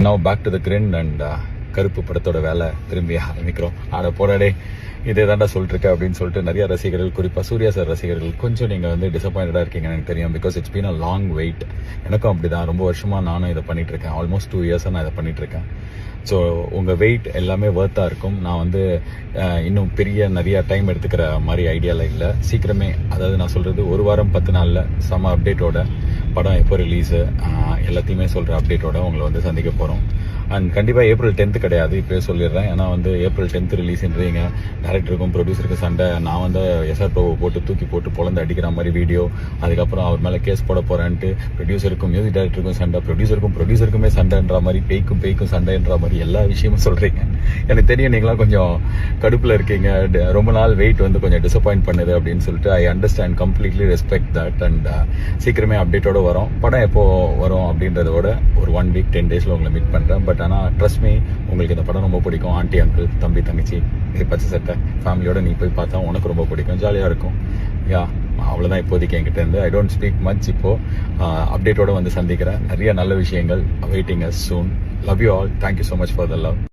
Now back to the green and கருப்பு படத்தோட வேலை திரும்பி ஆரம்பிக்கிறோம். ஆட போராடே இதே தாண்டா சொல்லிட்டுருக்கேன் அப்படின்னு சொல்லிட்டு நிறைய ரசிகர்கள், குறிப்பாக சூர்யா சார் ரசிகர்கள் கொஞ்சம் நீங்கள் வந்து டிசப்பாயிண்டடாக இருக்கீங்கன்னு எனக்கு தெரியும். Because it's been a long wait. எனக்கும் அப்படி தான். ரொம்ப வருஷமாக நானும் இதை பண்ணிகிட்ருக்கேன். ஆல்மோஸ்ட் 2 இயர்ஸாக நான் இதை பண்ணிகிட்ருக்கேன். ஸோ உங்கள் வெயிட் எல்லாமே ஒர்த்தாக இருக்கும். நான் வந்து இன்னும் நிறைய டைம் எடுத்துக்கிற மாதிரி ஐடியாவில் இல்லை. சீக்கிரமே, அதாவது நான் சொல்கிறது 1 வாரம் 10 நாளில் செம்ம அப்டேட்டோட, படம் எப்போ ரிலீஸு எல்லாத்தையுமே சொல்கிற அப்டேட்டோட உங்களை வந்து சந்திக்க போகிறோம். அண்ட் கண்டிப்பாக April 10th கிடையாது, இப்போயே சொல்லிடுறேன். ஏன்னா வந்து April 10th ரிலீஸ்ன்றீங்க, டேரக்டருக்கும் ப்ரொடியூசருக்கும் சண்டை. நான் வந்து எஸ்ஆர் பிரபு போட்டு தூக்கி போட்டு பொழந்து அடிக்கிற மாதிரி வீடியோ, அதுக்கப்புறம் அவர் மேலே கேஸ் போட போகிறேன்ட்டு ப்ரொடியூசருக்கும் மியூசிக் டைரக்டருக்கும் சண்டை, ப்ரொடியூசருக்குமே சண்டைன்ற மாதிரி, பேய்க்கும் சண்டைன்ற மாதிரி எல்லா விஷயமும் சொல்கிறீங்க. எனக்கு தெரியும் நீங்களாம் கொஞ்சம் கடுப்பில் இருக்கீங்க. ரொம்ப நாள் வெயிட் வந்து கொஞ்சம் டிசப்பாயிண்ட் பண்ணுது அப்படின்னு சொல்லிட்டு I understand, completely respect that. And சீக்கிரமே அப்டேட்டோட வரும். படம் எப்போ வரும் அப்படின்றதோட ஒரு 1 week 10 days உங்களை மீட் பண்ணுறேன். பட் ஆனால் ட்ரஸ்ட் மீ, உங்களுக்கு இந்த படம் ரொம்ப பிடிக்கும். ஆண்டி, அங்கிள், தம்பி, தங்கச்சி, பச்சை சட்டை ஃபேமிலியோட நீ போய் பார்த்தா உனக்கு ரொம்ப பிடிக்கும், ஜாலியாக இருக்கும். அவ்வளோதான் இப்போதைக்கு என்கிட்ட இருந்து. I don't speak much. இப்போது அப்டேட்டோட வந்து சந்திக்கிறேன். நிறைய நல்ல விஷயங்கள் waiting as soon. Love you all. Thank you so much for the love.